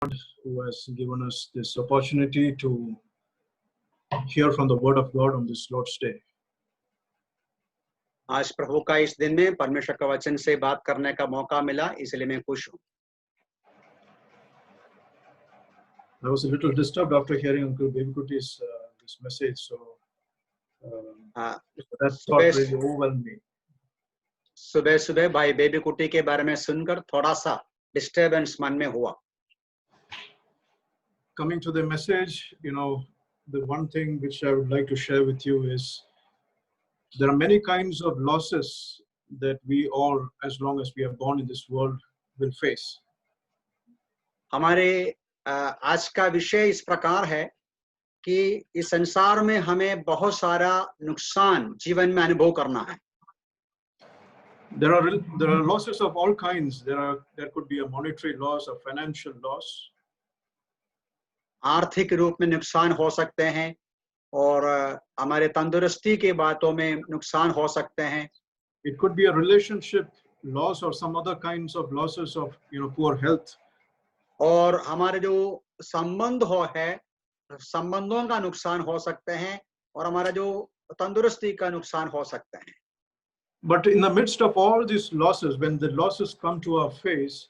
who has given us this opportunity to hear from the Word of God on this Lord's Day. आज प्रभु का इस दिन में परमेश्वर का वचन से बात करने का मौका मिला, इसलिए मैं खुश हूँ। I was a little disturbed after hearing Uncle Bebikuti's this message, so that thought really overwhelmed me. सुबह सुबह भाई बेबी कुटी के बारे में सुनकर थोड़ा सा डिस्टर्बेंस मन में हुआ। Coming to the message, the one thing which I would like to share with you is there are many kinds of losses that we all, as long as we are born in this world, will face. हमारे आज का विषय इस प्रकार है कि इस संसार में हमें बहुत सारा नुकसान जीवन में अनुभव करना है। There are losses of all kinds. There could be a monetary loss, a financial loss. आर्थिक रूप में नुकसान हो सकते हैं और हमारे तंदुरुस्ती के बातों में नुकसान हो सकते हैं। It could be a relationship loss or some other kinds of losses of poor health. और हमारे जो संबंध संबंधों का नुकसान हो सकते हैं और हमारा जो तंदुरुस्ती का नुकसान हो सकते हैं। But in the midst of all these losses, when the losses come to our face,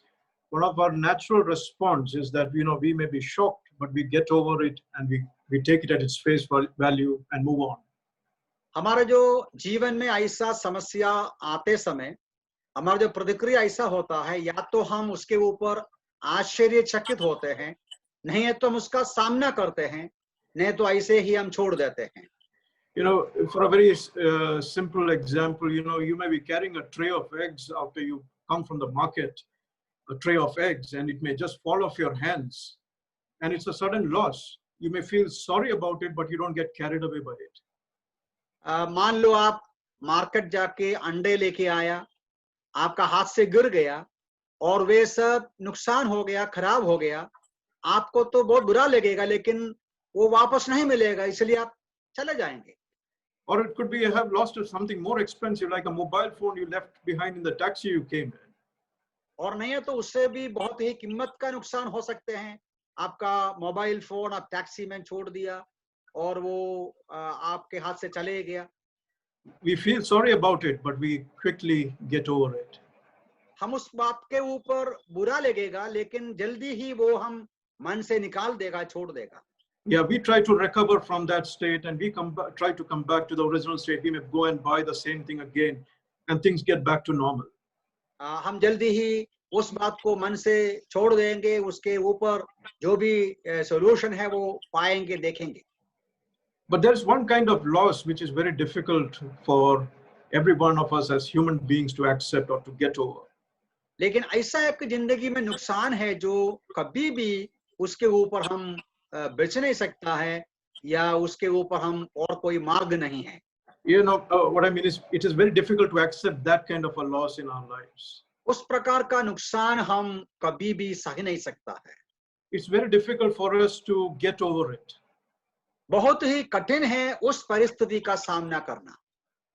one of our natural response is that we may be shocked, but we get over it and we take it at its face value and move on. हमारा जो जीवन में ऐसा समस्या आते समय हमारा जो प्रतिक्रिया ऐसा होता है, या तो हम उसके ऊपर आश्चर्यचकित होते हैं, नहीं है तो हम उसका सामना करते हैं, नहीं तो ऐसे ही हम छोड़ देते हैं। For a very simple example, you may be carrying a tray of eggs after you come from the market, a tray of eggs, and it may just fall off your hands, and it's a sudden loss. You may feel sorry about it, but you don't get carried away by it. मान लो आप market जाके अंडे लेके आया, आपका हाथ से गिर गया और वे सब नुकसान हो गया, खराब हो गया, आपको तो बहुत बुरा लगेगा, लेकिन वो वापस नहीं मिलेगा, इसलिए आप चले जाएंगे। Or it could be you have lost something more expensive, like a mobile phone you left behind in the taxi you came in. और नहीं है तो उससे भी बहुत ही कीमत का नुकसान हो सकते हैं। आपका मोबाइल फोन आप टैक्सी में छोड़ दिया और वो आपके हाथ से चले गया। We feel sorry about it, but we quickly get over it. हम उस बात के ऊपर बुरा लगेगा, लेकिन जल्दी ही वो हम मन से निकाल देगा, छोड़ देगा। Yeah, we try to recover from that state and we try to come back to the original state. We may go and buy the same thing again and things get back to normal. हम जल्दी ही उस बात को मन से छोड़ देंगे, उसके ऊपर जो भी सॉल्यूशन है वो पाएंगे, देखेंगे। But there's one kind of loss which is very difficult for every one of us as human beings to accept or to get over. लेकिन ऐसा एक जिंदगी में नुकसान है जो कभी भी उसके ऊपर हम बच नहीं सकता है, या उसके ऊपर हम और कोई मार्ग नहीं है। What I mean is it is very difficult to accept that kind of a loss in our lives. उस प्रकार का नुकसान हम कभी भी सह नहीं सकता है। It's very difficult for us to get over it. बहुत ही कठिन है उस परिस्थिति का सामना करना।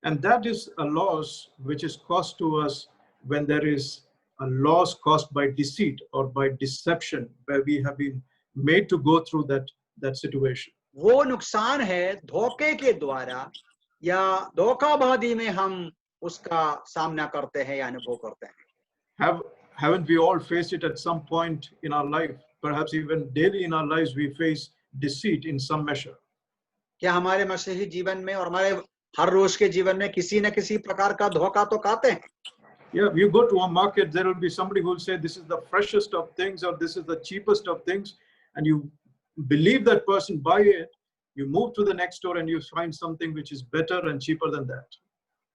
And that is a loss which is caused to us when there is a loss caused by deceit or by deception, where we have been made to go through that situation. वो नुकसान है धोखे के द्वारा या धोखाबाजी में हम उसका सामना करते हैं या अनुभव करते हैं। Haven't we all faced it at some point in our life? Perhaps even daily in our lives we face deceit in some measure. क्या हमारे मसीही जीवन में और हमारे हर रोज के जीवन में किसी न किसी प्रकार का धोखा तो खाते हैं? Yeah, you go to a market, there will be somebody who will say this is the freshest of things or this is the cheapest of things, and you believe that person, buy it, you move to the next store and you find something which is better and cheaper than that.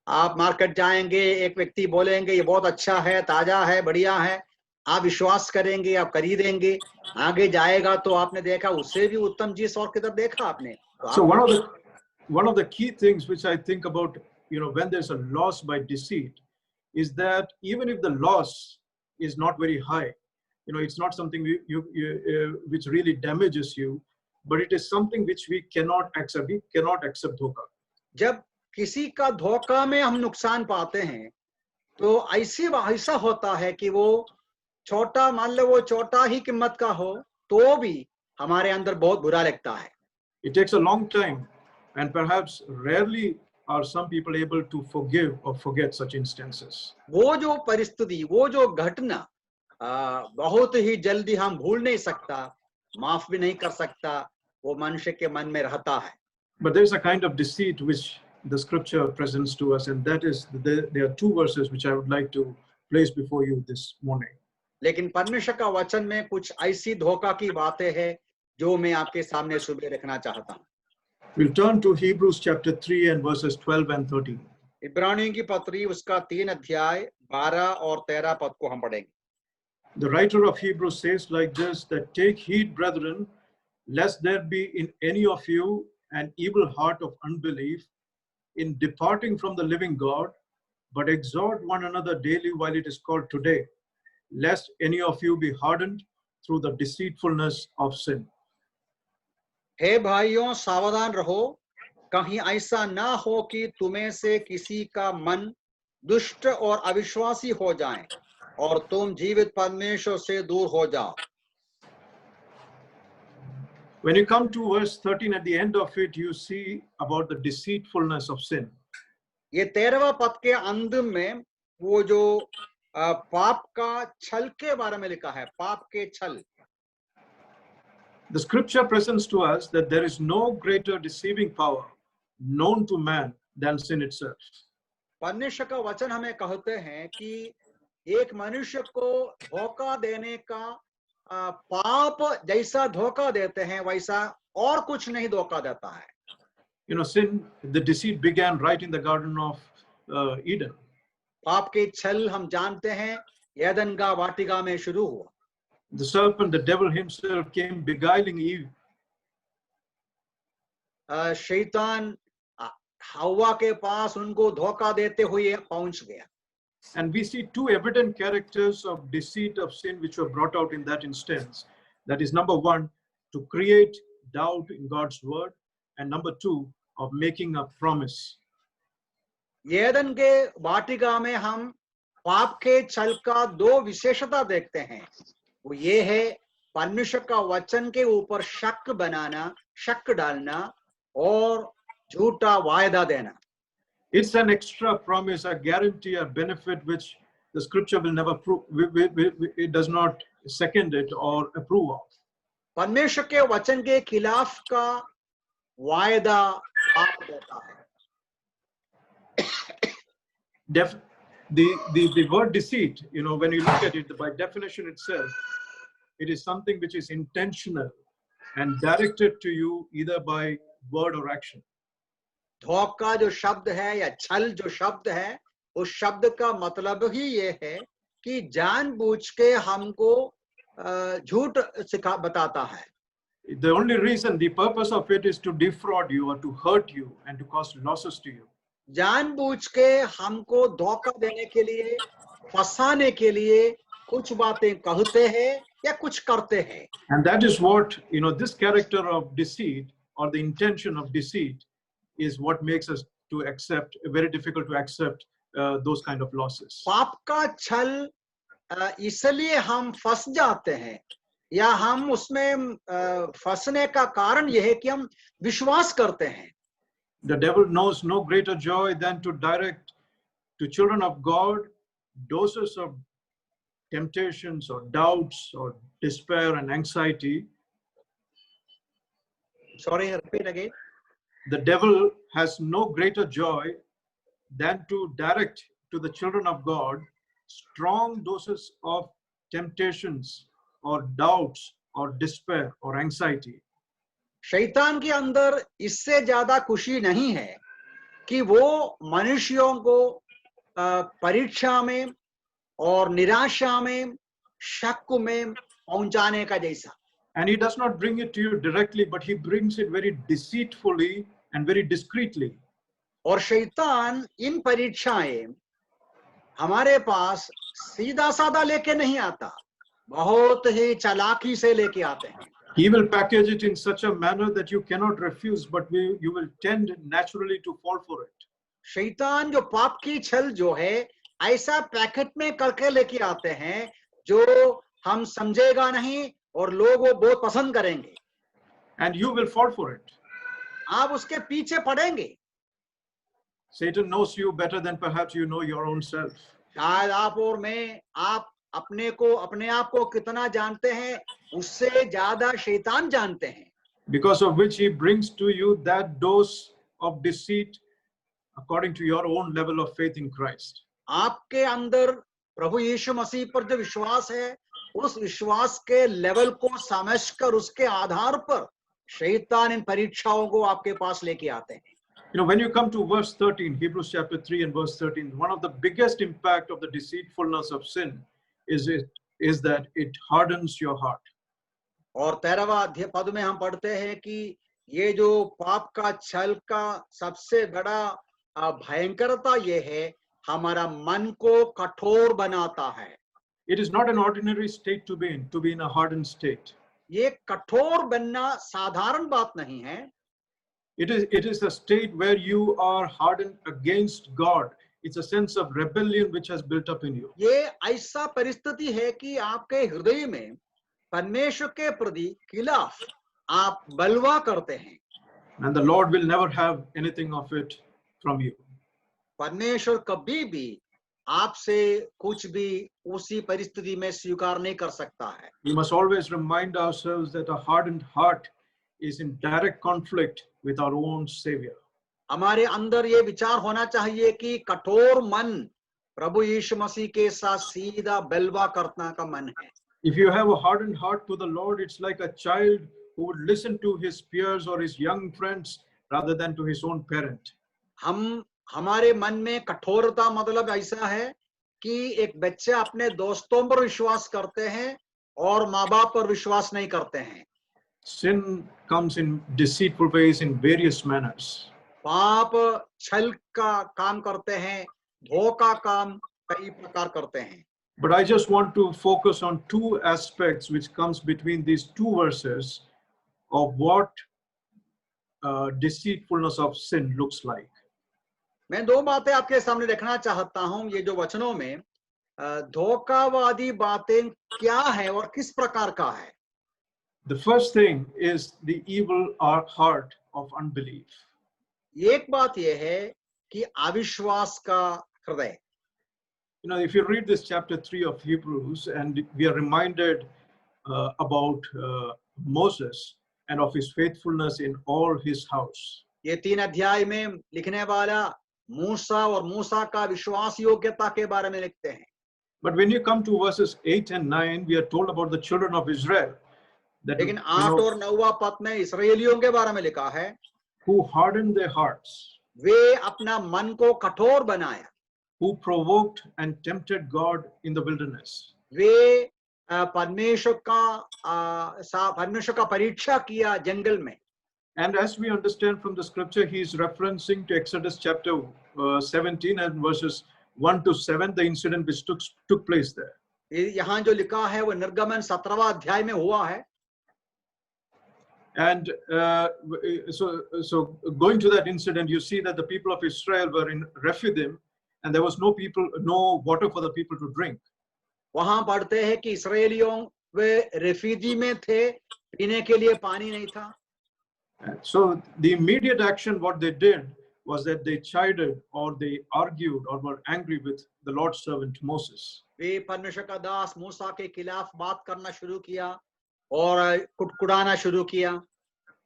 आप market जाएंगे, एक व्यक्ति बोलेंगे ये बहुत अच्छा है, ताजा है, बढ़िया है, आप विश्वास करेंगे, आप खरीदेंगे, आगे जाएगा तो आपने देखा उससे भी उत्तम चीज और किधर देखा आपने। So one of the key things which I think about, when there's a loss by deceit, is that even if the loss is not very high, it's not something which really damages you, but it is something which we cannot accept. We cannot accept धोखा. जब किसी का धोखा में हम नुकसान पाते हैं तो ऐसा होता है कि वो छोटा, मान लो वो छोटा ही कीमत का हो, तो भी हमारे अंदर बहुत बुरा लगता है. It takes a long time, and perhaps rarely are some people able to forgive or forget such instances. वो जो परिस्थिति, वो जो घटना बहुत ही जल्दी हम भूल नहीं सकता, माफ भी नहीं कर सकता, वो मनुष्य के मन में रहता है. But there's a kind of deceit which the scripture presents to us, and that is there are two verses which I would like to place before you this morning. लेकिन परमेश्वर का वचन में कुछ ऐसी धोखा की बातें हैं जो मैं आपके सामने सुबह रखना चाहता हूँ. We'll turn to Hebrews chapter 3 and verses 12 and 13. इब्रानियों की पत्री उसका 3 अध्याय 12 और 13 पद को हम पढ़ेंगे. The writer of Hebrews says like this, that take heed, brethren, lest there be in any of you an evil heart of unbelief in departing from the living God, but exhort one another daily while it is called today, lest any of you be hardened through the deceitfulness of sin. हे भाइयों, सावधान रहो, कहीं ऐसा ना हो कि तुम्हें से किसी का मन दुष्ट और अविश्वासी हो जाए और तुम जीवित परमेश्वर से दूर हो जाओ. When you come to verse 13 at the end of it, you see about the deceitfulness of sin. ये 13वां पद के अंत में वो जो पाप का छल के बारे में लिखा है, पाप के छल. The scripture presents to us that there is no greater deceiving power known to man than sin itself. परमेश्वर का वचन हमें कहते हैं कि एक मनुष्य को धोखा देने का पाप जैसा धोखा देते हैं वैसा और कुछ नहीं धोखा देता है. You know, sin, the deceit began right in the Garden of Eden. पाप के छल हम जानते हैं एदन का वाटिका में शुरू हुआ. The serpent, the devil himself, came beguiling Eve. शैतान हवा के पास उनको धोखा देते हुए पहुंच गया. And we see two evident characters of deceit of sin which were brought out in that instance. That is, number one, to create doubt in God's word, and number two, of making a promise. Edan के वाटिका में हम पाप के छल का दो विशेषता देखते हैं. वो ये है परमेश्वर का वचन के ऊपर शक बनाना, शक डालना और झूठा वायदा देना. It's an extra promise, a guarantee, a benefit which the scripture will never prove. It does not second it or approve of. परमेश्वर के वचन के खिलाफ का वायदा पाप देता है. The word deceit, you know, when you look at it by definition itself, it is something which is intentional and directed to you either by word or action. धोखा जो शब्द है या छल जो शब्द है, उस शब्द का मतलब ही ये है कि जानबूझ के हमको झूठ सिखा बताता है. The only reason, the purpose of it is to defraud you or to hurt you and to cause losses to you. जानबूझ के हमको धोखा देने के लिए, फंसाने के लिए कुछ बातें कहते हैं या कुछ करते हैं. And that is what, you know, this character of deceit or the intention of deceit is what makes us to accept, very difficult to accept those kind of losses. पाप का छल इसलिए हम फंस जाते हैं या हम उसमें फंसने का कारण यह है कि हम विश्वास करते हैं. The devil knows no greater joy than to direct to children of God doses of temptations or doubts or despair and anxiety. Sorry, repeat again. The devil has no greater joy than to direct to the children of God strong doses of temptations or doubts or despair or anxiety. शैतान के अंदर इससे ज्यादा खुशी नहीं है कि वो मनुष्यों को परीक्षा में और निराशा में, शक में पहुंचाने का जैसा. And he does not bring it to you directly, but he brings it very deceitfully and very discreetly. और शैतान इन परीक्षाएं हमारे पास सीधा साधा लेके नहीं आता, बहुत ही चालाकी से लेके आते हैं. He will package it in such a manner that you cannot refuse, but you will tend naturally to fall for it. शैतान जो पाप की छल जो है ऐसा पैकेट में करके लेके आते हैं जो हम समझेगा नहीं और लोग वो बहुत पसंद करेंगे, and you will fall for it. आप उसके पीछे पड़ेंगे। Satan knows you better than perhaps you know your own self. शायद आप और मैं, आप अपने आप को कितना जानते हैं, उससे ज्यादा शैतान जानते हैं, Because of which he brings to you that dose of deceit according to your own level of faith in Christ. आपके अंदर प्रभु यीशु मसीह पर जो विश्वास है, उस विश्वास के लेवल को समझकर उसके आधार पर शैतान इन परीक्षाओं को आपके पास लेके आते हैं। You know, when you come to verse 13, Hebrews chapter 3 and verse 13, one of the biggest impact of the deceitfulness of sin is that it hardens your heart. और 13वां अध्याय पद में हम पढ़ते हैं कि ये जो पाप का छल का सबसे बड़ा भयंकरता ये है, हमारा मन को कठोर बनाता है। It is not an ordinary state to be in a hardened state. ये कठोर बनना साधारण बात नहीं है। It is a state where you are hardened against God. It's a sense of rebellion which has built up in you. ये ऐसा परिस्थिति है कि आपके हृदय में परमेश्वर के प्रति खिलाफ आप बलवा करते हैं। And the Lord will never have anything of it from you. परमेश्वर कभी भी आपसे कुछ भी उसी परिस्थिति में स्वीकार नहीं कर सकता है। We must always remind ourselves that a hardened heart is in direct conflict with our own Savior. हमारे अंदर ये विचार होना चाहिए कि कठोर मन प्रभु यीशु मसीह के साथ सीधा बलवा करना का मन है। If you have a hardened heart to the Lord, it's like a child who would listen to his peers or his young friends rather than to his own parent. हमारे मन में कठोरता मतलब ऐसा है कि एक बच्चे अपने दोस्तों पर विश्वास करते हैं और माँ बाप पर विश्वास नहीं करते हैं। Sin comes in deceitful ways in various manners. पाप छल का काम करते हैं, धोखा काम कई प्रकार करते हैं। But I just want to focus on two aspects which comes between these two verses of what deceitfulness of sin looks like. मैं दो बातें आपके सामने रखना चाहता हूं। ये जो वचनों में धोखावादी बातें क्या है और किस प्रकार का है। The first thing is the evil heart of unbelief. एक बात यह है कि अविश्वास का हृदय। You know, if you read this chapter 3 of Hebrews, and we are reminded about Moses and of his faithfulness in all his house. ये 3 अध्याय में लिखने वाला मूसा और मूसा का विश्वास योग्यता के बारे में लिखते हैं। But when you come to verses 8 and 9, we are told about the children of Israel. लेकिन 8 और 9वां पद में इसराइलियों के बारे में लिखा है, who hardened their hearts, वे अपना मन को कठोर बनाया, who provoked and tempted God in the wilderness. वे परमेश्वर का परीक्षा किया जंगल में। And as we understand from the scripture, he is referencing to Exodus chapter 17 and verses 1 to 7, the incident which took place there. यहाँ जो लिखा है वो निर्गमन 17वां अध्याय में हुआ है। And so going to that incident, you see that the people of Israel were in Rephidim, and there was no water for the people to drink. वहां पढ़ते हैं कि इस्राएलियों वे रेफीजी में थे, पीने के लिए पानी नहीं था। So the immediate action what they did was that they chided or they argued or were angry with the Lord's servant Moses. वे परमेश्वर का दास मूसा के खिलाफ बात करना शुरू किया और कुटकुटाना शुरू किया।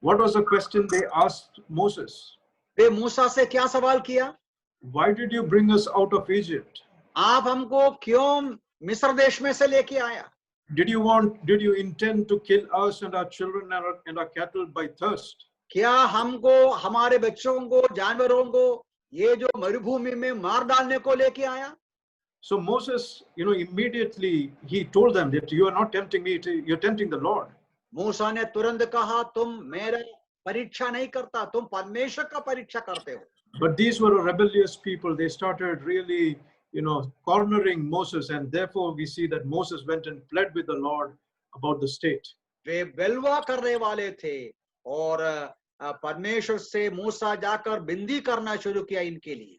What was the question they asked Moses? वे मूसा से क्या सवाल किया? Why did you bring us out of Egypt? आप हमको क्यों मिस्र देश में से लेके आया? Did you intend to kill us and our children and our cattle by thirst? क्या हमको, हमारे बच्चों को, जानवरों को ये जो मरुभूमि में मार डालने को लेके आया? So Moses, immediately he told them that you are not tempting me, you're tempting the Lord. मूसा ने तुरंत कहा, तुम मेरा परीक्षा नहीं करता, तुम परमेश्वर का परीक्षा करते हो। But these were rebellious people. They started really, cornering Moses, and therefore we see that Moses went and pled with the Lord about the state. वे बलवा करने वाले थे और परमेश्वर से मूसा जाकर बिंदी करना शुरू किया इनके लिए।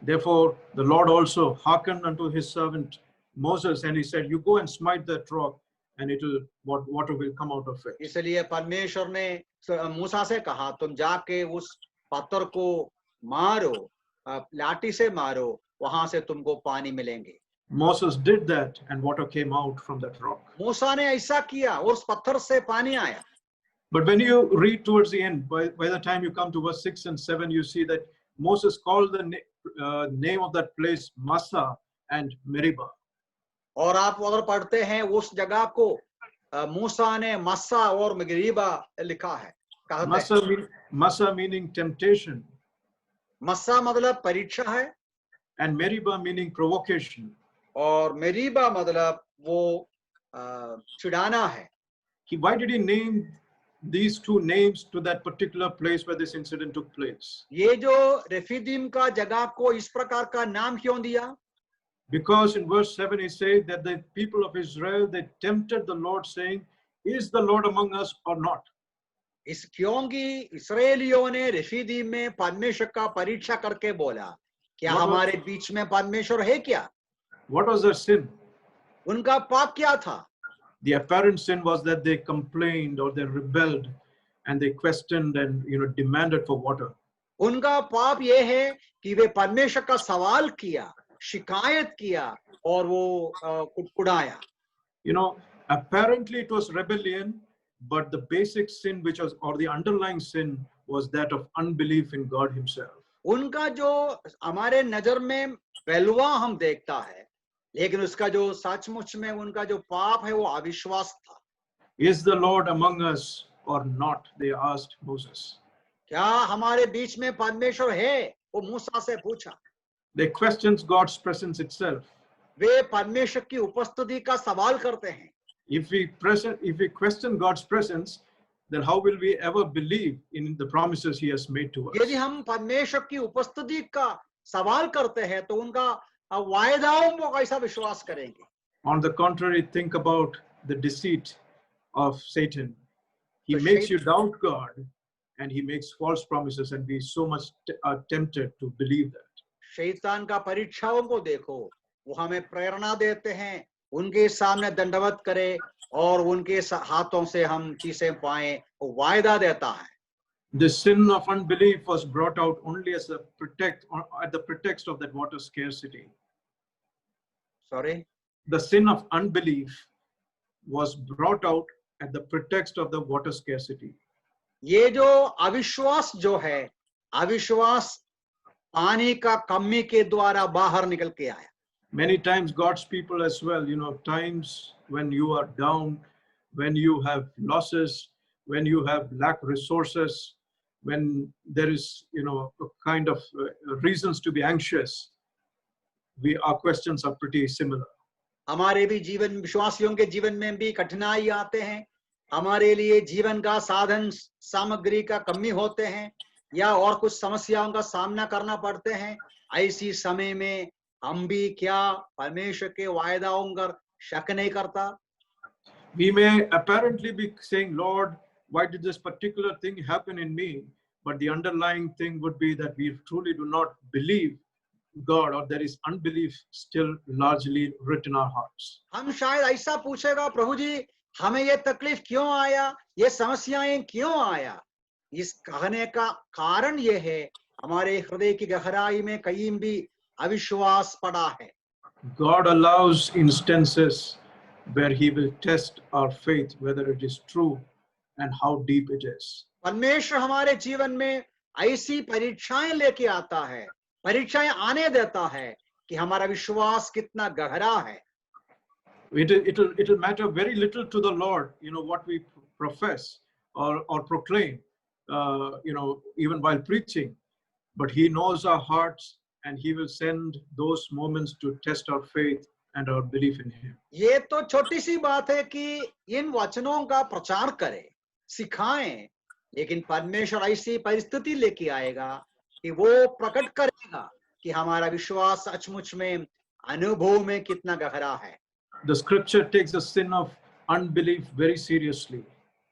Therefore, the Lord also hearkened unto his servant Moses, and he said, "You go and smite that rock, and water will come out of it. इसलिए परमेश्वर ने मूसा से कहा, तुम जाके उस पत्थर को मारो, लाठी से मारो, वहां से तुमको पानी मिलेंगे। Moses did that, and water came out from that rock. मूसा ने ऐसा किया और उस पत्थर से पानी आया। But when you read towards the end, by the time you come to verse 6 and 7, you see that Moses called the name of that place Massa and Meribah. और आप अगर पढ़ते हैं उस जगह को मूसा ने मस्सा और मगरीबा लिखा है, Massa meaning temptation. मस्सा मतलब परीक्षा है, and Meribah meaning provocation. और मेरीबा मतलब वो चिढ़ाना है। Why did he name these two names to that particular place where this incident took place? ये जो रेफीदीम का जगह को इस प्रकार का नाम क्यों दिया? Because in verse 7 he said that the people of Israel, they tempted the Lord saying, is the Lord among us or not? इस क्योंकि इस्राएलियों ने रेफीदीम में परमेश्वर का परीक्षा करके बोला, क्या हमारे बीच में परमेश्वर है क्या? What was their sin? उनका पाप क्या था? The apparent sin was that they complained or they rebelled and they questioned and demanded for water. उनका पाप ये है कि वे परमेश्वर का सवाल किया, शिकायत किया और वो कुड़कुड़ाया। Apparently it was rebellion, but the basic sin or the underlying sin was that of unbelief in God himself. उनका जो हमारे नजर में पहलुआ हम देखता है, लेकिन उसका जो सचमुच में उनका जो पाप है वो अविश्वास था। Is the Lord among us or not? They asked Moses. क्या हमारे बीच में परमेश्वर है? वो मूसा से पूछा। They questioned God's presence itself. वे परमेश्वर की उपस्थिति का सवाल करते हैं। If we question God's presence, then how will we ever believe in the promises He has made to us? यदि हम परमेश्वर की उपस्थिति का सवाल करते हैं, तो उनका वायदाओं को कैसा विश्वास करेंगे? On the contrary, think about the deceit of Satan. He makes you doubt God, and he makes false promises, and we so much are tempted to believe that. शैतान का परीक्षाओं को देखो, वो हमें प्रेरणा देते हैं, उनके सामने दंडवत करें और उनके हाथों से हम चीजें पाएं, वो वायदा देता है। The sin of unbelief was brought out only as at the pretext of that water scarcity. Sorry? The sin of unbelief was brought out at the pretext of the water scarcity. ये जो अविश्वास जो है, अविश्वास पानी का कमी के द्वारा बाहर निकल के आया। Many times God's people as well, times when you are down, when you have losses, when you have lack resources, when there is, a kind of reasons to be anxious, our questions are pretty similar. हमारे भी जीवन, विश्वासियों के जीवन में भी कठिनाई आते हैं, हमारे लिए जीवन का साधन सामग्री का कमी होते हैं या और कुछ समस्याओं का सामना करना पड़ते हैं। ऐसी समय में हम भी क्या परमेश्वर के वायदाओं पर शक नहीं करता? We may apparently be saying, Lord, why did this particular thing happen in me? But the underlying thing would be that we truly do not believe God, or there is unbelief still largely written in our hearts. हम शायद ऐसा पूछेगा, प्रभु जी हमें ये तकलीफ क्यों आया, ये समस्याएं क्यों आया? इस कहने का कारण ये है, हमारे हृदय की गहराई में कहीं भी अविश्वास पड़ा है। God allows instances where He will test our faith, whether it is true and how deep it is. परमेश्वर हमारे जीवन में ऐसी परीक्षाएं लेके आता है, परीक्षाएं आने देता है कि हमारा विश्वास कितना गहरा है। It'll matter very little to the Lord, what we profess or proclaim, even while preaching, but He knows our hearts, and He will send those moments to test our faith and our belief in Him. ये तो छोटी सी बात है कि इन वचनों का प्रचार करें, सिखाएं, लेकिन परमेश्वर ऐसी परिस्थिति लेके आएगा कि वो प्रकट करेगा कि हमारा विश्वास सचमुच में अनुभव में कितना गहरा है। The scripture takes the sin of unbelief very seriously.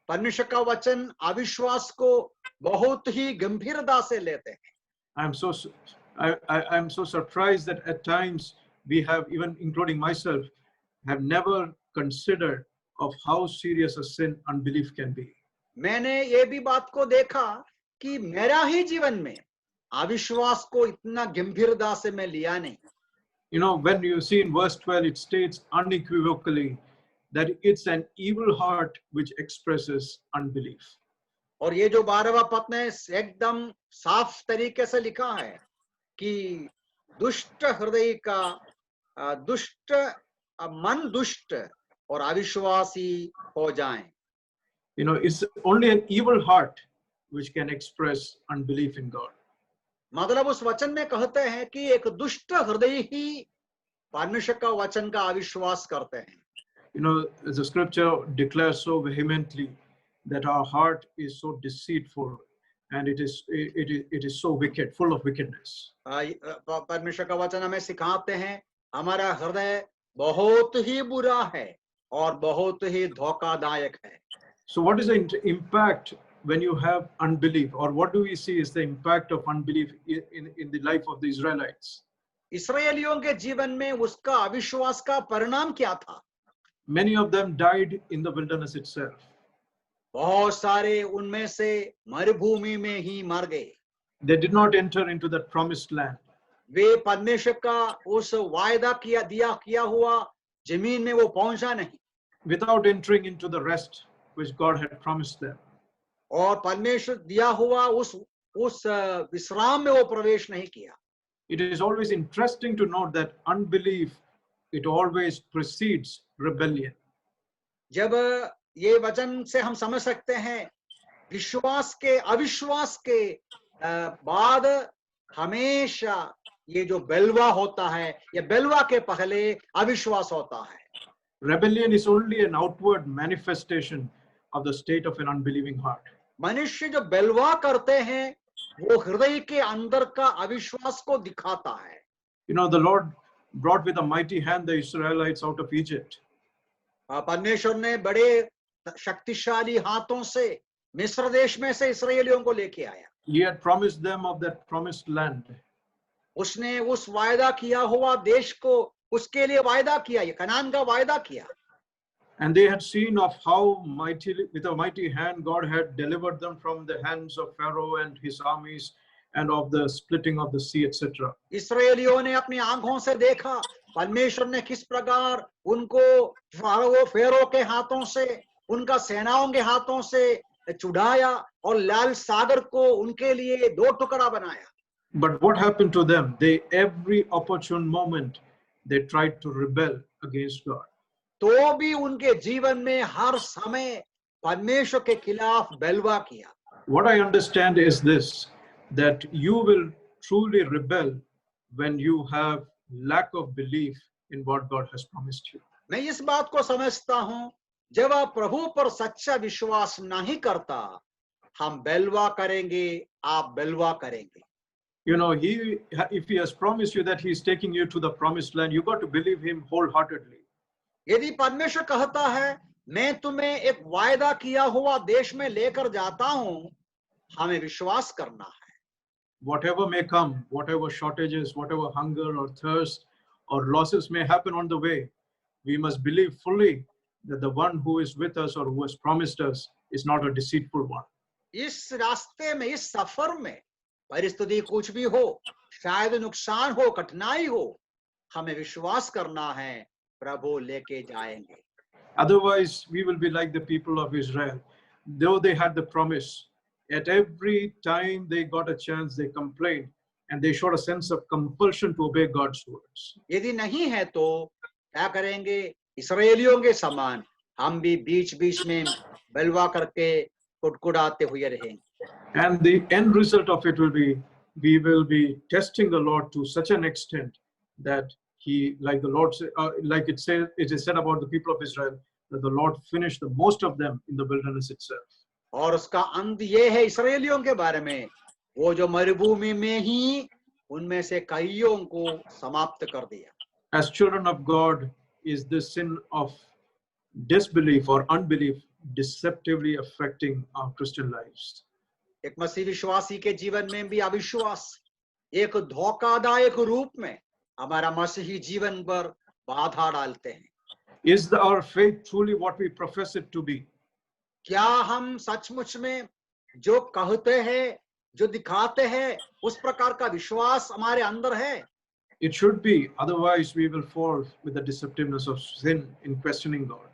परमेश्वर का वचन अविश्वास को बहुत ही गंभीरता से लेते हैं। I'm so surprised that at times we have, even including myself, have never considered of how serious a sin unbelief can be. मैंने ये भी बात को देखा कि मेरा ही जीवन में अविश्वास को इतना गंभीरता से मैं लिया नहीं. You know, when you see in verse 12, it states unequivocally that it's an evil heart which expresses unbelief. और ये जो 12वां पद में एकदम साफ तरीके से लिखा है कि दुष्ट हृदय का दुष्ट मन दुष्ट और अविश्वासी हो जाएं. You know, it's only an evil heart which can express unbelief in God. मतलब उस वचन में कहते हैं कि एक दुष्ट हृदय ही परमेश्वर का वचन का अविश्वास करते हैं. You know, the scripture declares so vehemently that our heart is so deceitful and it is so wicked, full of wickedness. परमेश्वर का वचन हमें सिखाते हैं हमारा हृदय बहुत ही बुरा है और बहुत ही धोखादायक है. So what is the impact when you have unbelief, or what do we see is the impact of unbelief in the life of the Israelites? इस्राएलियों के जीवन में उसका अविश्वास का परिणाम क्या था? Many of them died in the wilderness itself. बहुत सारे उनमें से मरुभूमि में ही मर गए. They did not enter into that promised land. वे परमेश्वर का उस वायदा किया हुआ जमीन में वो पहुंचा नहीं. Without entering into the rest which God had promised them. और परमेश्वर दिया हुआ उस विश्राम में वो प्रवेश नहीं किया. It is always interesting to note that unbelief, it always precedes rebellion. जब ये वचन से हम समझ सकते हैं अविश्वास के बाद हमेशा ये जो बेलवा होता है, ये बेलवा के पहले अविश्वास होता है. Rebellion is only an outward manifestation of the state of an unbelieving heart. मनुष्य जो बेलवा करते हैं वो हृदय के अंदर का अविश्वास को दिखाता है. You know, the Lord brought with a mighty hand the Israelites out of Egypt. परमेश्वर ने बड़े शक्तिशाली हाथों से मिस्र देश में से इस्राएलियों को लेके आया. He had promised them of that promised land. उसने उस वायदा किया हुआ देश को उसके लिए वायदा किया, ये कनान का वायदा किया. And they had seen of how mightily, with a mighty hand, God had delivered them from the hands of Pharaoh and his armies, and of the splitting of the sea, etc. इस्राएलियों ने अपनी आंखों से देखा परमेश्वर ने किस प्रकार उनको फेरो के हाथों से, उनका सेनाओं के हाथों से छुड़ाया और लाल सागर को उनके लिए दो टुकड़ा बनाया. But what happened to them? They, every opportune moment, they tried to rebel against God. तो भी उनके जीवन में हर समय परमेश्वर के खिलाफ बेलवा किया. What I understand is this, that you will truly rebel when you have lack of belief in what God has promised you. मैं इस बात को समझता हूं, जब आप प्रभु पर सच्चा विश्वास नहीं करता, हम बेलवा करेंगे, आप बेलवा करेंगे. You know, if he has promised you that he is taking you to the promised land, you got to believe him wholeheartedly. यदि परमेश्वर कहता है मैं तुम्हें एक वायदा किया हुआ देश में लेकर जाता हूं, हमें विश्वास करना है. Whatever may come, whatever shortages, whatever hunger or thirst or losses may happen on the way, we must believe fully that the one who is with us or who has promised us is not a deceitful one. इस रास्ते में, इस सफर में परिस्थिति कुछ भी हो, शायद नुकसान हो, कठिनाई हो, हमें विश्वास करना है प्रभु लेके जाएंगे. Otherwise, we will be like the people of Israel. Though they had the promise, at every time they got a chance, they complained and they showed a sense of compulsion to obey God's words. यदि नहीं है तो क्या करेंगे? इस्राएलियों के समान हम भी बीच-बीच में बलवा करके कुड़कुड़ाते हुए रहेंगे. And the end result of it will be, we will be testing the Lord to such an extent that he, like the Lord, like it is said about the people of Israel, that the Lord finished the most of them in the wilderness itself. और उसका अंत ये है इस्राएलियों के बारे में, वो जो मरुभूमि में ही उनमें से कईयों को समाप्त कर दिया. As children of God, is this sin of disbelief or unbelief deceptively affecting our Christian lives? एक मसीह विश्वासी के जीवन में भी अविश्वास एक धोखादायक रूप में हमारा मसीही जीवन पर बाधा डालते हैं. Is our faith truly what we profess it to be? क्या हम सचमुच में जो कहते हैं, जो दिखाते हैं, उस प्रकार का विश्वास हमारे अंदर है? It should be, otherwise we will fall with the deceptiveness of sin in questioning God.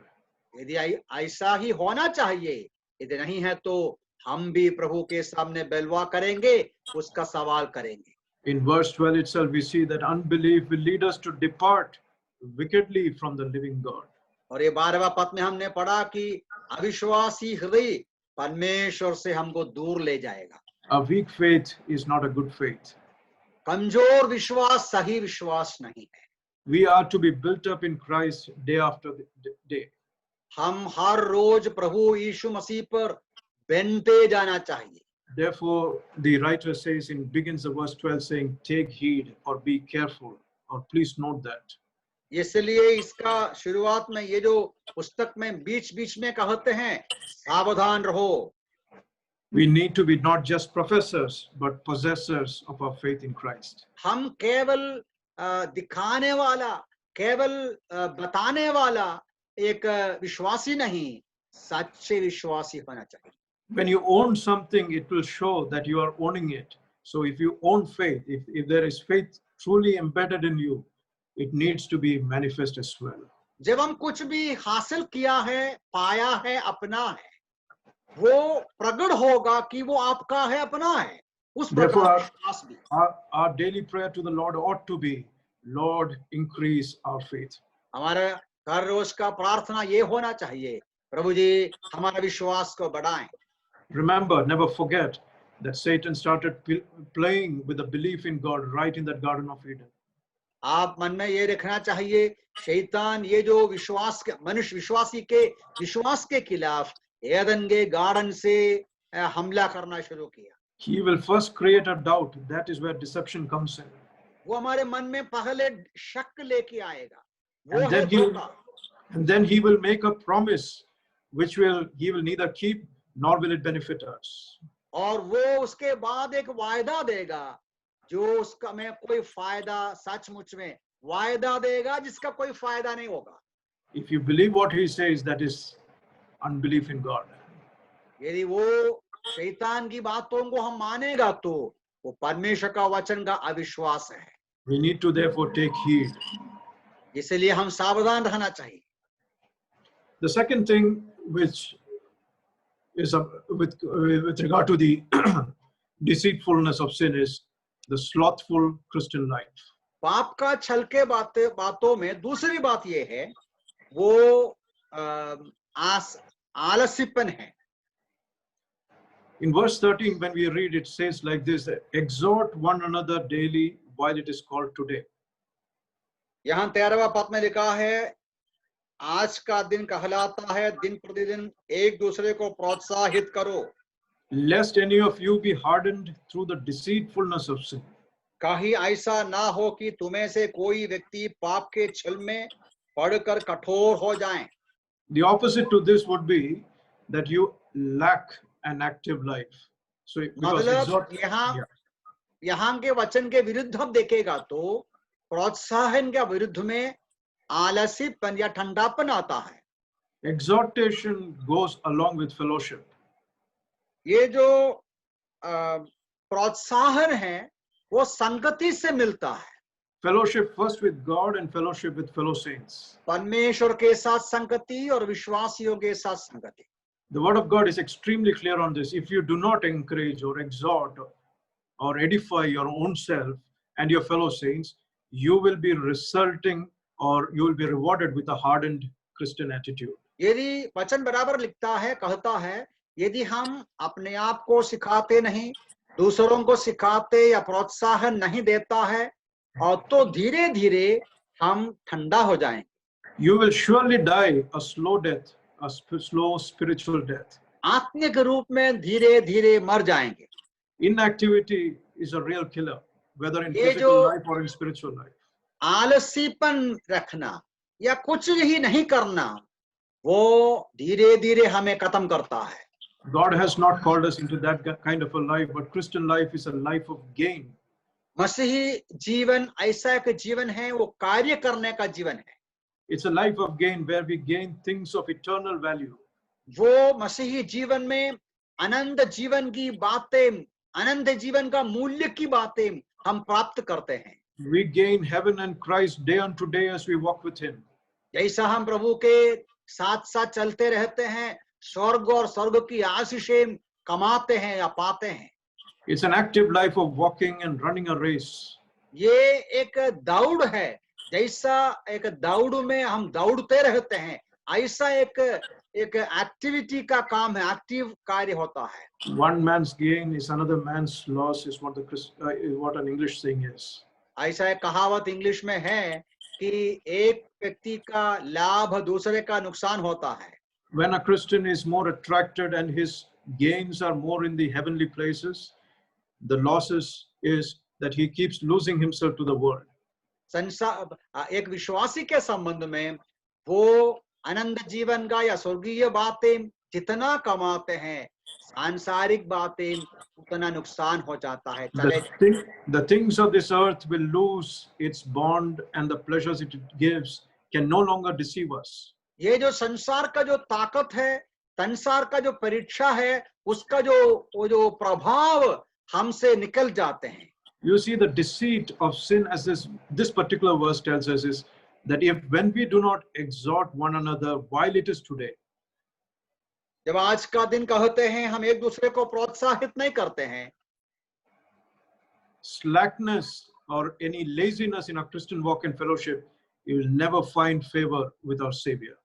यदि ऐसा ही होना चाहिए, यदि नहीं है तो हम भी प्रभु के सामने बेलवा करेंगे, उसका सवाल करेंगे। In verse 12 itself, we see that unbelief will lead us to depart wickedly from the living God. और ये 12वां पद में हमने पढ़ा कि अविश्वासी हृदय परमेश्वर से हमको दूर ले जाएगा। A weak faith is not a good faith. कमजोर विश्वास सही विश्वास नहीं है। We are to be built up in Christ day after day. हम हर रोज प्रभु यीशु मसीह पर बनते जाना चाहिए। Therefore, the writer says begins the verse 12 saying, take heed or be careful, or please note that. इसलिए इसका शुरुआत में ये जो पुस्तक में बीच बीच में कहते हैं, सावधान रहो। We need to be not just professors, but possessors of our faith in Christ. हम केवल दिखाने वाला, केवल बताने वाला एक विश्वासी नहीं, सच्चे विश्वासी होना चाहिए। When you own something, it will show that you are owning it. So if you own faith, if there is faith truly embedded in you, it needs to be manifest as well. जब हम कुछ भी हासिल किया है, पाया है, अपना है, वो प्रकट होगा कि वो आपका है, अपना है। उस प्रकार विश्वास भी। Our daily prayer to the Lord ought to be, Lord, increase our faith. हमारा हर रोज का प्रार्थना ये होना चाहिए, प्रभु जी हमारा विश्वास को बढ़ाएं। Remember, never forget that Satan started playing with the belief in God right in that Garden of Eden. आप मन में ये रखना चाहिए, शैतान ये जो विश्वास के मनुष्य विश्वासी के विश्वास के खिलाफ एदन के गार्डन से हमला करना शुरू किया। He will first create a doubt. That is where deception comes in. वो हमारे मन में पहले शक लेके आएगा। And then he will make a promise which he will neither keep nor will it benefit us. और वो उसके बाद एक वायदा देगा जो उसका में कोई फायदा, सचमुच में वायदा देगा जिसका कोई फायदा नहीं होगा। If you believe what he says, that is unbelief in God. यदि वो शैतान की बातों को हम मानेगा तो वो परमेश्वर का वचन का अविश्वास है। We need to therefore take heed. इसलिए हम सावधान रहना चाहिए। The second thing which is with regard to the deceitfulness of sin is the slothful Christian life. पाप का छल के बातों में दूसरी बात ये है, वो आलसीपन है। In verse 13, when we read, it says like this: exhort one another daily while it is called today. यहाँ 13वां पद में लिखा है, आज का दिन कहलाता है, दिन प्रतिदिन एक दूसरे को प्रोत्साहित करो। Lest any of you be hardened through the deceitfulness of sin. कहीं ऐसा ना हो कि तुम्हें से कोई व्यक्ति पाप के छल में पड़कर कठोर हो जाए। The opposite to this would be that you lack an active life. So मतलब यहाँ के वचन के विरुद्ध हम देखेगा तो प्रोत्साहन के विरुद्ध में आलसीपन या ठंडापन आता है। Exhortation goes along with fellowship. ये जो प्रोत्साहन है वो संगति से मिलता है। Fellowship first with God and fellowship with fellow saints. परमेश्वर के साथ संगति और विश्वासियों के साथ संगति। The word of God is extremely clear on this. If you do not encourage or exhort or edify your own self and your fellow saints, you will be resulting or you will be rewarded with a hardened Christian attitude. यदि वचन बराबर लिखता है, कहता है, यदि हम अपने आप को सिखाते नहीं, दूसरों को सिखाते या प्रोत्साहन नहीं देता है, और तो धीरे धीरे हम ठंडा हो जाएंगे। You will surely die a slow death, a slow spiritual death. आत्मिक रूप में धीरे धीरे मर जाएंगे। Inactivity is a real killer, whether in physical life or in spiritual life. आलसीपन रखना या कुछ ही नहीं करना, वो धीरे धीरे हमें खत्म करता है। God has not called us into that kind of a life, but Christian life is a life of gain. मसीही जीवन ऐसा एक जीवन है, वो कार्य करने का जीवन है। It's a life of gain where we gain things of eternal value. वो मसीही जीवन में अनंत जीवन की बातें, अनंत जीवन का मूल्य की बातें हम प्राप्त करते हैं। We gain heaven and Christ day unto day as we walk with Him. जैसा हम प्रभु के साथ साथ चलते रहते हैं, स्वर्ग और स्वर्ग की आशीषें कमाते हैं या पाते हैं। It's an active life of walking and running a race. ये एक दौड़ है, जैसा एक दौड़ में हम दौड़ते रहते हैं, ऐसा एक एक्टिविटी का काम है, एक्टिव कार्य होता है। One man's gain is another man's loss is what what an English saying is. ऐसा एक कहावत इंग्लिश में है कि एक व्यक्ति का लाभ दूसरे का नुकसान होता है। When a Christian is more attracted and his gains are more in the heavenly places, the losses is that he keeps losing himself to the world. एक विश्वासी के संबंध में वो अनंत जीवन का या स्वर्गीय बातें जितना कमाते हैं, सांसारिक बातें उतना नुकसान हो जाता है। The things of this earth will lose its bond and the pleasures it gives can no longer deceive us. ये जो संसार का जो ताकत है, संसार का जो परीक्षा है, उसका जो प्रभाव हमसे निकल जाते हैं। You see, the deceit of sin, as this particular verse tells us, is that when we do not exhort one another while it is today, जब आज का दिन कहते हैं हम एक दूसरे को प्रोत्साहित नहीं करते हैं, slackness or any laziness in our Christian walk and fellowship, you will never find favor with our Savior.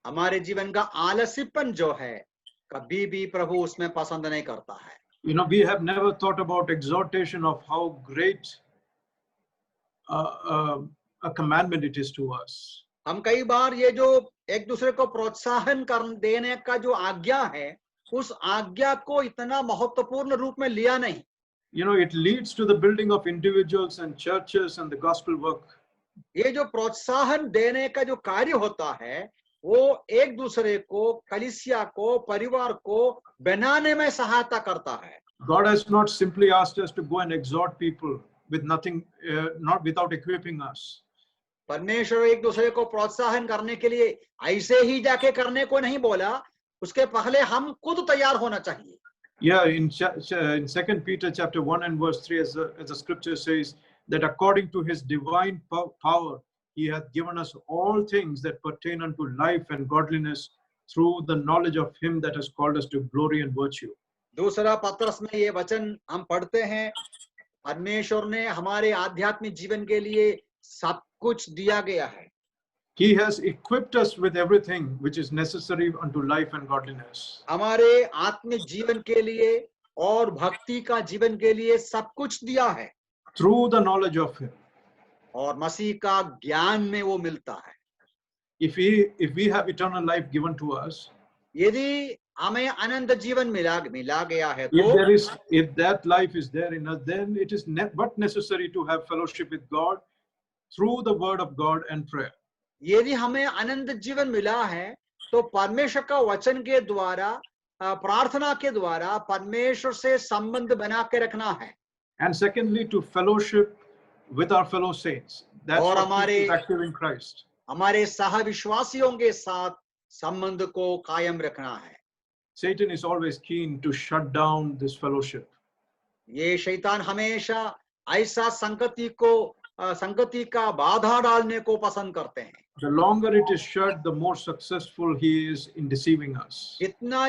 हमारे जीवन का आलसीपन जो है, कभी भी प्रभु उसमें पसंद नहीं करता है। You know, we have never thought about exhortation of how great a commandment it is to us. हम कई बार ये जो एक दूसरे को प्रोत्साहन कर देने का जो आज्ञा है, उस आज्ञा को इतना महत्वपूर्ण रूप में लिया नहीं। You know, it leads to the building of individuals and churches and the gospel work. ये जो प्रोत्साहन देने का जो कार्य होता है, वो एक दूसरे को, कलीसिया को, परिवार को बनाने में सहायता करता है। God has not simply asked us to go and exhort people with nothing, not without equipping us. परमेश्वर एक दूसरे को प्रोत्साहन करने के लिए ऐसे ही जाके करने को नहीं बोला, उसके पहले हम खुद तैयार होना चाहिए। Yeah, in 2 Peter chapter 1 and verse 3, as the scripture says, that according to his divine power, he hath given us all things that pertain unto life and godliness through the knowledge of him that has called us to glory and virtue. दूसरा पत्रस में ये वचन हम पढ़ते हैं, परमेश्वर ने हमारे आध्यात्मिक जीवन के लिए सब कुछ दिया गया है। He has equipped us with everything which is necessary unto life and godliness. हमारे आत्मिक जीवन के लिए और भक्ति का जीवन के लिए सब कुछ दिया है। Through the knowledge of him. और मसीह का ज्ञान में वो मिलता है। If we have eternal life given to us, यदि हमें अनंत जीवन मिला गया है, तो if that life is there in us, then it is but necessary to have fellowship with God through the word of God and prayer. यदि हमें अनंत जीवन मिला है, तो परमेश्वर का वचन के द्वारा, प्रार्थना के द्वारा परमेश्वर से संबंध बना के रखना है। And secondly, to fellowship with our fellow saints. That's what keeps us active in Christ. हमारे सहविश्वासियों के साथ संबंध को कायम रखना है। Satan is always keen to shut down this fellowship. ये शैतान हमेशा ऐसा संगति का बाधा डालने को पसंद करते हैं। The longer it is shut, the more successful he is in deceiving us. जितना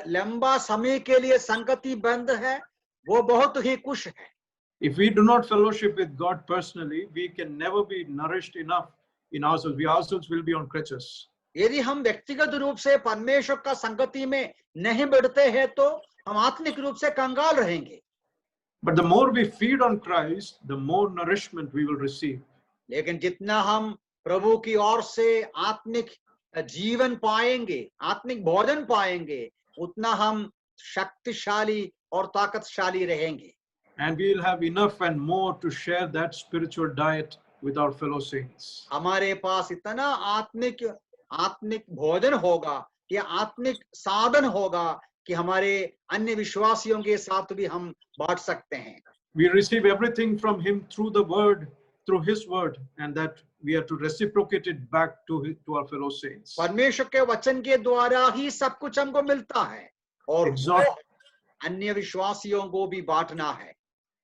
लंबा समय के लिए संगति बंद है, वो बहुत ही खुश है। If we do not fellowship with God personally, we can never be nourished enough in ourselves. We ourselves will be on crutches. यदि हम व्यक्तिगत रूप से परमेश्वर का संगति में नहीं बढ़ते हैं, तो हम आत्मिक रूप से कंगाल रहेंगे। But the more we feed on Christ, the more nourishment we will receive. लेकिन जितना हम प्रभु की ओर से आत्मिक जीवन पाएंगे, आत्मिक भोजन पाएंगे, उतना हम शक्तिशाली और ताकतशाली रहेंगे। And we will have enough and more to share that spiritual diet with our fellow saints. हमारे पास इतना आत्मिक भोजन होगा, या आत्मिक साधन होगा कि हमारे अन्य विश्वासियों के साथ भी हम बांट सकते हैं। We receive everything from him through the word, through his word, and that we are to reciprocate it back to our fellow saints. परमेश्वर के वचन के द्वारा ही सब कुछ हमको मिलता है और Exhort, अन्य विश्वासियों को भी बांटना है।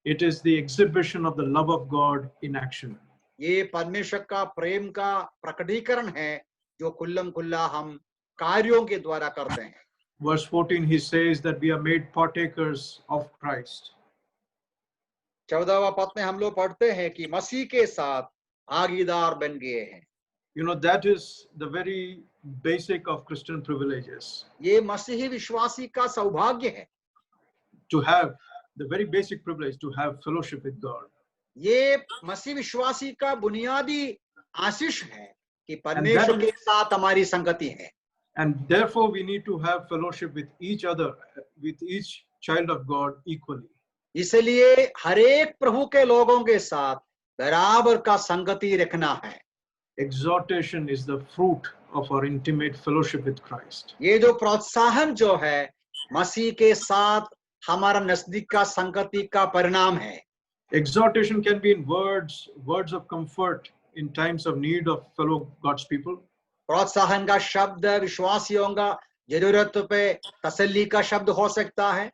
it is the exhibition of the love of God in action. ये परमेश्वर का प्रेम का प्रकटीकरण है जो खुल्लम खुल्ला हम कार्यों के द्वारा करते हैं। Verse 14, he says that we are made partakers of Christ. 14वां पद में हम लोग पढ़ते हैं कि मसीह के साथ भागीदार बन गए हैं। You know, that is the very basic of Christian privileges. ये मसीही विश्वासी का सौभाग्य है। To have the very basic privilege to have fellowship with God. ये मसीह विश्वासी का बुनियादी आशीष है कि परमेश्वर के साथ हमारी संगति है। And therefore we need to have fellowship with each other, with each child of God equally. इसलिए हर एक प्रभु के लोगों के साथ बराबर का संगति रखना है। Exhortation is the fruit of our intimate fellowship with Christ. ये जो प्रोत्साहन जो है मसीह के साथ हमारा नजदीक का संगति का परिणाम है। Exhortation can be in words of comfort in times of need of fellow God's people. प्रोत्साहन का शब्द विश्वासियों का जरूरत पे तसल्ली का शब्द हो सकता है।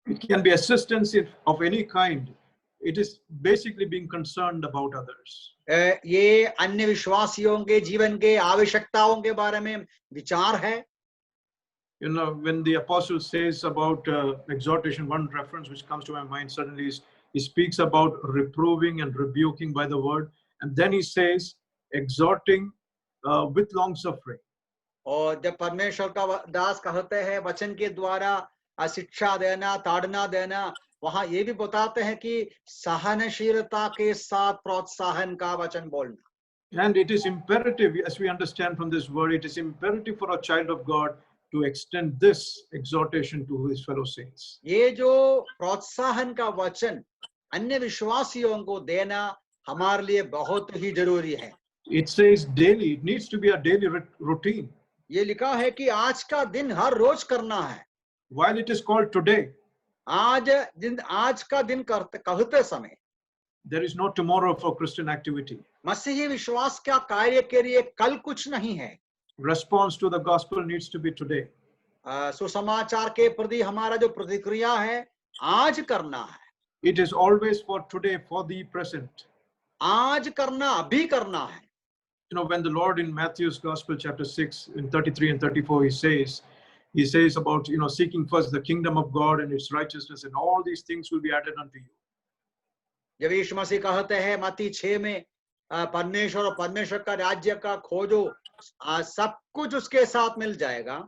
It can be assistance of any kind. It is basically being concerned about others. ये अन्य विश्वासियों के जीवन के आवश्यकताओं के बारे में विचार है। You know, when the apostle says about exhortation, one reference which comes to my mind suddenly is he speaks about reproving and rebuking by the word, and then he says exhorting with long suffering. और जब परमेश्वर का दास कहते हैं वचन के द्वारा शिक्षा देना, ताड़ना देना, वहां ये भी बताते हैं कि सहनशीलता के साथ प्रोत्साहन का वचन बोलना। And it is imperative, as we understand from this word, it is imperative for a child of God to extend this exhortation to his fellow saints. ये जो प्रोत्साहन का वचन अन्य विश्वासियों को देना हमारे लिए बहुत ही जरूरी है। It says daily, it needs to be a daily routine. ये लिखा है कि आज का दिन हर रोज करना है। While it is called today, आज का दिन कहते समय there is no tomorrow for Christian activity. मसीही विश्वास का कार्य के लिए कल कुछ नहीं है। Response to the gospel needs to be today. सुसमाचार के प्रति हमारा जो प्रतिक्रिया है आज करना है। It is always for today, for the present. आज करना, अभी करना है। You know, when the Lord in Matthew's Gospel, chapter 6, in 33 and 34, he says about, you know, seeking first the kingdom of God and its righteousness, and all these things will be added unto you. जब यीशु मसीह कहते हैं मत्ती 6 में परमेश्वर और परमेश्वर का राज्य का खोजो, सब कुछ उसके साथ मिल जाएगा।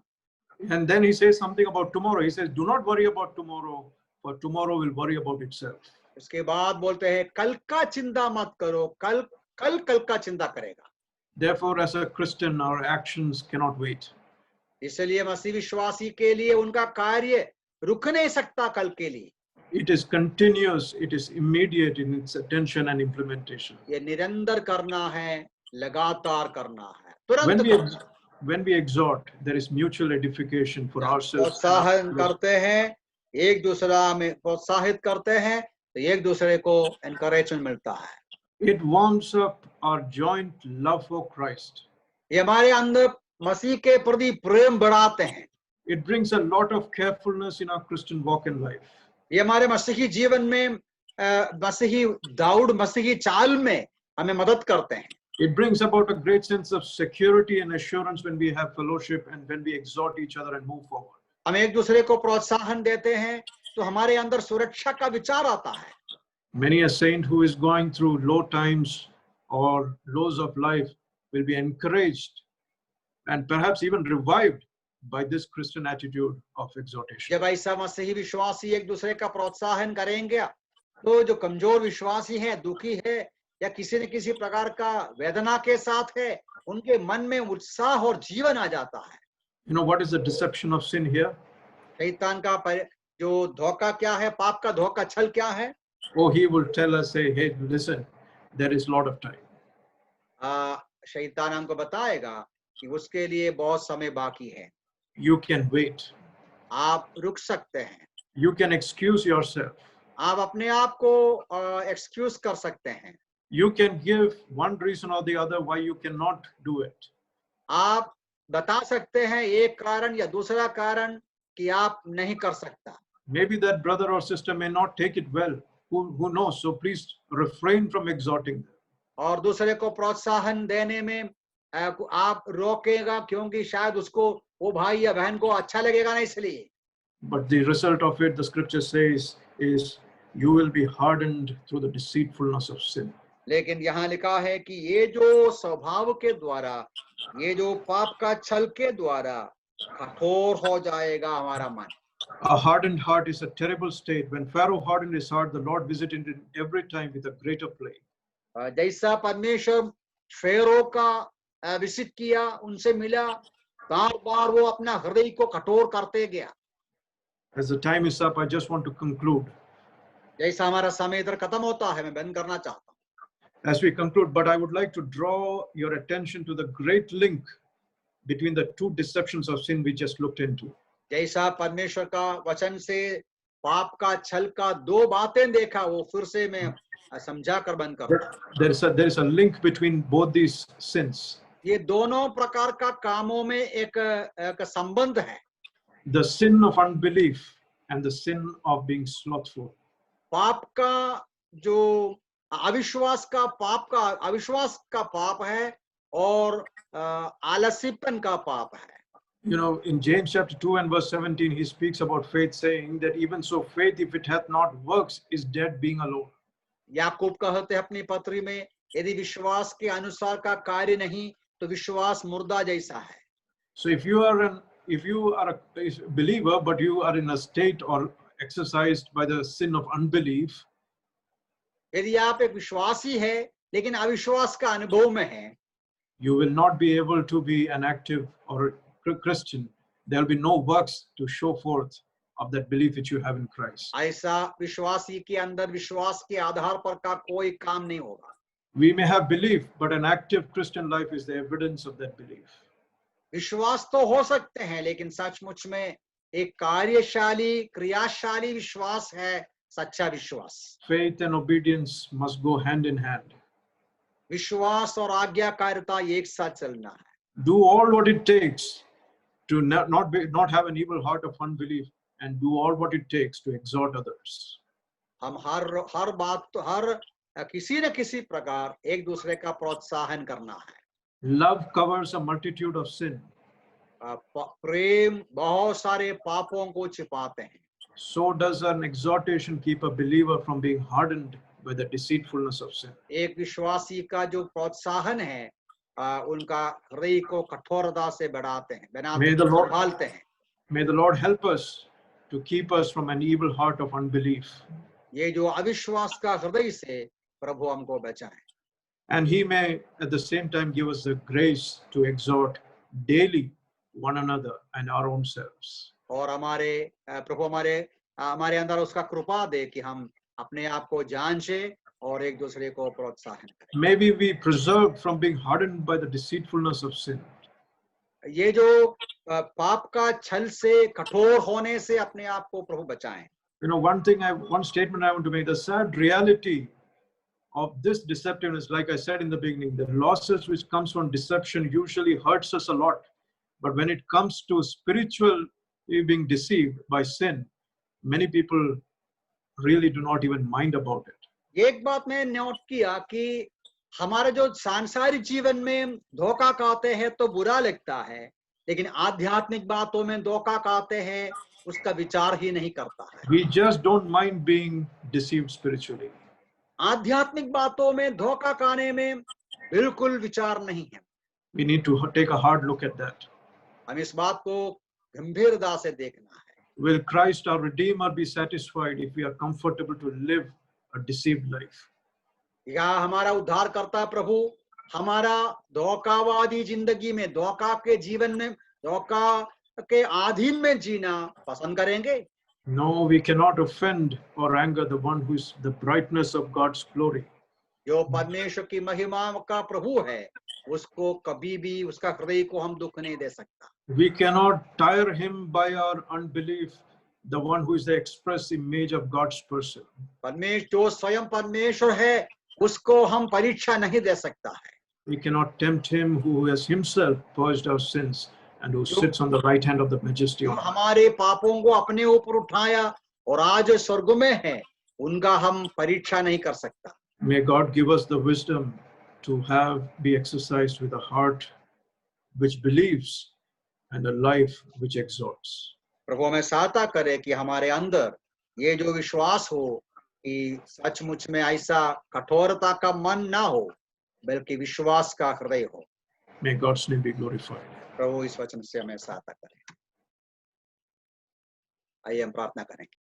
And then he says something about tomorrow. He says, do not worry about tomorrow, for tomorrow will worry about itself. उसके बाद बोलते हैं कल का चिंता मत करो, कल का चिंता करेगा। Therefore, as a Christian, our actions cannot wait. इसलिए मसीह विश्वासी के लिए उनका कार्य रुक नहीं सकता कल के लिए। It is continuous, it is immediate in its attention and implementation. ये निरंतर करना है, लगातार करना है, तुरंत। When we exhort, there is mutual edification for ourselves. प्रोत्साहन करते हैं, एक दूसरा में प्रोत्साहित करते हैं, तो एक दूसरे को एनकरेजमेंट मिलता है। It warms up our joint love for Christ. ये हमारे अंदर मसीह के प्रति प्रेम बढ़ाते हैं। It brings a lot of carefulness in our Christian walk in life. ये हमारे मसीही जीवन में मसीही दौड़, मसीही चाल में हमें मदद करते हैं। It brings about a great sense of security and assurance when we have fellowship and when we exhort each other and move forward. हम एक दूसरे को प्रोत्साहन देते हैं तो हमारे अंदर सुरक्षा का विचार आता है। Many a saint who is going through low times or lows of life will be encouraged and perhaps even revived by this Christian attitude of exhortation. जब ऐसा मसीही विश्वासी एक दूसरे का प्रोत्साहन करेंगे तो जो कमजोर विश्वासी है, दुखी है या किसी न किसी प्रकार का वेदना के साथ है, उनके मन में उत्साह और जीवन आ जाता है। You know what is the deception of sin here? शैतान का जो धोखा क्या है, पाप का धोखा छल क्या है? Oh, he will tell us, hey, listen, there is a lot of time. शैतान हमको बताएगा कि उसके लिए बहुत समय बाकी है। You can wait. आप रुक सकते हैं। You can excuse yourself. आप अपने आप को एक्सक्यूज कर सकते हैं। You can give one reason or the other why you cannot do it. आप बता सकते हैं एक कारण या दूसरा कारण कि आप नहीं कर सकता. Maybe that brother or sister may not take it well. Who knows? So please refrain from exhorting them. और दूसरे को प्रोत्साहन देने में आप रोकेगा क्योंकि शायद उसको वो भाई या बहन को अच्छा लगेगा ना इसलिए. But the result of it, the scripture says, is you will be hardened through the deceitfulness of sin. लेकिन यहाँ लिखा है कि ये जो स्वभाव के द्वारा, ये जो पाप का छल के द्वारा कठोर हो जाएगा हमारा मन. A hardened heart is a terrible state. When Pharaoh hardened his heart, the Lord visited it every time with a greater plague. जैसा परमेश्वर फेरो का विजिट किया, उनसे मिला, बार बार वो अपना हृदय को कठोर करते गया. As the time is up, I just want to conclude. जैसा हमारा समय इधर खत्म होता है, मैं बंद करना चाहता हूँ. As we conclude, but I would like to draw your attention to the great link between the two deceptions of sin we just looked into. जैसा परमेश्वर का वचन से पाप का छल का दो बातें देखा, वो फिर से मैं समझा कर बंद करूं. There is a link between both these sins. ये दोनों प्रकार का कामों में एक संबंध है. The sin of unbelief and the sin of being slothful. पाप का जो अविश्वास का पाप है और आलस्यपन का पाप है. You know, in James chapter 2 and verse 17, he speaks about faith, saying that even so, faith, if it hath not works, is dead being alone. याकूब कहते हैं अपनी पत्री में, यदि विश्वास के अनुसार का कार्य नहीं तो विश्वास मुर्दा जैसा है. So if you are a believer, but you are in a state or exercised by the sin of unbelief, यदि आप एक विश्वासी है लेकिन अविश्वास का अनुभव में है, you will not be able to be an active or a Christian. There will be no works to show forth of that belief which you have in Christ. ऐसा विश्वासी के अंदर विश्वास के आधार पर का कोई काम नहीं होगा. We may have belief, but an active Christian life is the evidence of that belief. विश्वास तो हो सकते हैं, लेकिन सचमुच में एक कार्यशाली क्रियाशाली विश्वास है सच्चा विश्वास. Faith and obedience must go hand in hand. विश्वास और आज्ञाकारिता एक साथ चलना है. Do all what it takes to not have an evil heart of unbelief, and do all what it takes to exhort others. हम हर बात तो हर किसी न किसी प्रकार एक दूसरे का प्रोत्साहन करना है. Love covers a multitude of sin. प्रेम बहुत सारे पापों को छिपाते हैं. So does an exhortation keep a believer from being hardened by the deceitfulness of sin. एक विश्वासी का जो प्रोत्साहन है, उनका हृदय को कठोरता से बढ़ाते हैं, संभालते हैं. May the Lord help us to keep us from an evil heart of unbelief. ये जो अविश्वास का हृदय से प्रभु हमको बचाए. And He may at the same time give us the grace to exhort daily one another and our own selves. और प्रभु हमारे अंदर उसका कृपा दे कि हम अपने आप को जांचे और एक दूसरे को प्रोत्साहन करें. May we be preserved from being hardened by the deceitfulness of sin. ये जो पाप का छल से कठोर होने से अपने आप को प्रभु बचाएं. You know, one statement I want to make: the sad reality of this deceptiveness, like I said in the beginning, the losses which comes from deception usually hurts us a lot. But when it comes to spiritual being deceived by sin, many people really do not even mind about it. एक बात मैं note किया कि हमारे जो सांसारिक जीवन में धोखा खाते हैं तो बुरा लगता है, लेकिन आध्यात्मिक बातों में धोखा खाते हैं उसका विचार ही नहीं करता है. We just don't mind being deceived spiritually. आध्यात्मिक बातों में धोखा खाने में बिल्कुल विचार नहीं है. We need to take a hard look at that. हम इस बात को गंभीरता से देखना है. Will Christ our Redeemer be satisfied if we are comfortable to live a deceived life? या हमारा उद्धारकर्ता प्रभु हमारा धोखावादी जिंदगी में, धोखा के जीवन में, धोखा के अधीन में जीना पसंद करेंगे? No, we cannot offend or anger the one who is the brightness of God's glory. जो परमेश्वर की महिमा का प्रभु है, उसको कभी भी उसका हृदय को हम दुख नहीं दे सकता. We cannot tire him by our unbelief, the one who is the express image of God's person. परमेश्वर जो स्वयं परमेश्वर है, उसको हम परीक्षा नहीं दे सकता है। We cannot tempt him who has himself purged our sins and who जो sits on the right hand of the majesty जो on high. हमारे पापों को अपने ऊपर उठाया और आज स्वर्ग में है, उनका हम परीक्षा नहीं कर सकता। May God give us the wisdom to be exercised with a heart which believes and a life which exalts. प्रभु हमें सहायता करे कि हमारे अंदर ये जो विश्वास हो कि सचमुच में ऐसा कठोरता का मन ना हो, बल्कि विश्वास का हृदय हो। May God's name be glorified. प्रभु इस वचन से हमें सहायता करे। आइए हम प्रार्थना करें।